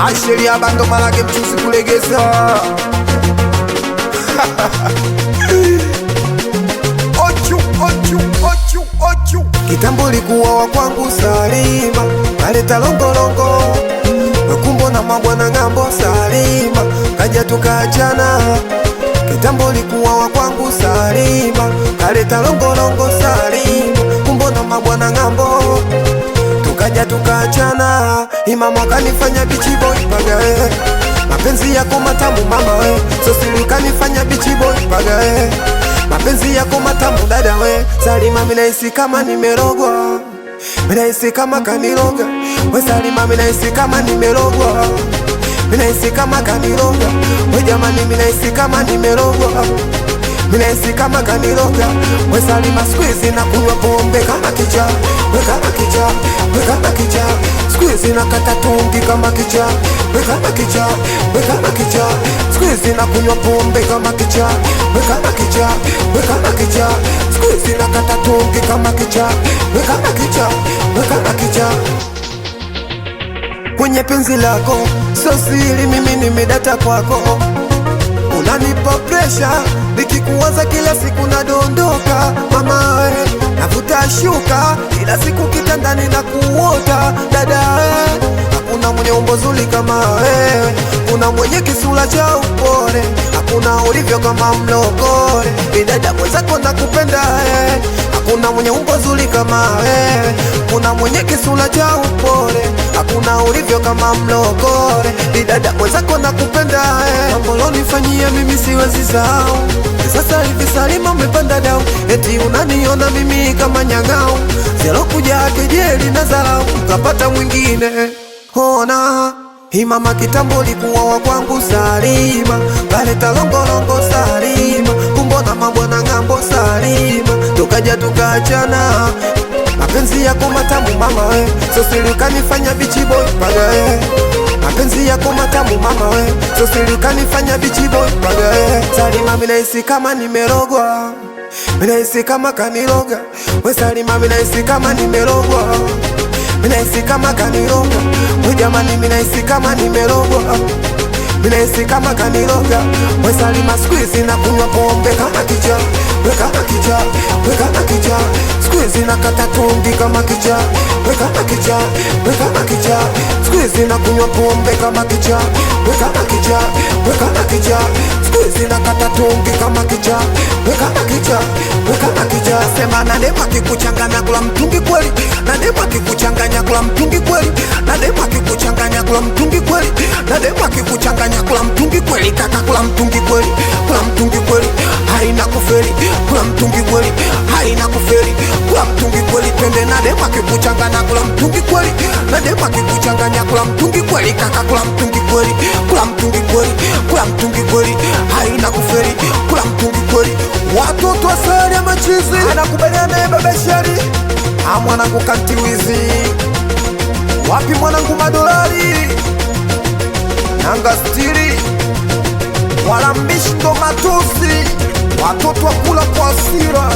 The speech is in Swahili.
Sheria bando malage mchuzi kulegeza. Ochu kitambo likuwa wa kwangu Salima, kaleta longolongo wekumbo na mabwana ng'ambo Salima, kaja tukaachana. Kitambo likuwa wa kwangu Salima, kaleta longolongo Salima, kumbo na mabwana ng'ambo, tukaja tukaachana. Imama kanifanya bichi boy paga we, mapenzi yako matamu mama we, sosili kanifanya bichi boy paga we, mapenzi yako matamu dada we. Salima minaisi kama nimerogwa, minaisi kama kaniroga we. Salima minaisi kama nimerogwa, minaisi kama kaniroga we. Jamani minaisi kama nimerogwa, minaisi kama kaniroga we. Salima squeeze na kunywa pombe kama kicha we, kama kicha we, kama kicha squeeze na kata tungi kama kicha we, kama kicha we, kama kicha squeeze na kunywa pombe kama kicha we, kama kicha we, kama kicha squeeze na kata tungi kama kicha we, kama kicha we, kama kicha. Kwenye penzi lako so siri mimi nimedata kwako, unanipa pressure nikikuwaza kila siku nadondoka mama we, navuta shuka kila siku kitandani na kuota dada we. Hakuna mwenye umbo zuri kama wewe, kuna mwenye kisura cha upole, hakuna ulivyo kama mlokole, bidada mwenzako nakupenda we. Hakuna mwenye umbo zuri kama wewe, kuna mwenye kisura cha upole, hakuna ulivyo kama mlokole, bidada mwenzako nakupenda we. Mambo lonifanyia mimi siwezi sahau, sasa hivi Salima umepanda dau, eti unaniona mimi kama nyang'au, zero kuja kejeli na dharau, ukapata mwingine. Ona imama kitambo likuwa wa kwangu Salima, kaleta longolongo Salima, kumbo na mabwana ng'ambo Salima, tukaja tukaachana. Mapenzi yako matamu mama we, sosili kanifanya bichi boy paga we. Mapenzi yako matamu mama we, sosili kanifanya bichi boy paga we. Salima minaisi kama nimerogwa, minaisi kama kaniroga we. Salima minaisi kama nimerogwa, minaisi kama kaniroga we. Jamani minaisi kama nimerogwa, minaisi kama kaniroga we. Salima squeeze na kunywa pombe kama kicha we, kama kicha we, kama kicha squeeze na kata tungi kama kicha we, kama kicha we, kama kicha squeeze na kunywa pombe kama kicha we, kama kicha we, kama kicha squeeze na kata tungi kama kicha we, kama kicha we, kama kicha. Sema na dema kikuchanganya kula mtungi kweli, na dema kikuchanganya kula mtungi kweli, na dema kikuchanganya kula mtungi kweli, na dema kikuchanganya kula mtungi kweli, kaka kula mtungi kweli, kula mtungi kweli haina kufeli, kula mtungi kweli haina kufeli, kula mtungi kweli twende. Na dema kikuchanganya kula mtungi kweli, na dema kikuchanganya kula mtungi kweli, kaka kula mtungi kweli, kula mtungi kweli, kula mtungi kweli haina kufeli, kula mtungi kweli. Watoto wa sari ya machizi anakubaliana naye baba Shari. Mwanangu kantiwizi wapi, mwanangu madolari nanga stili wala mbishi ndo matusi, watoto wa kula kwa hasira.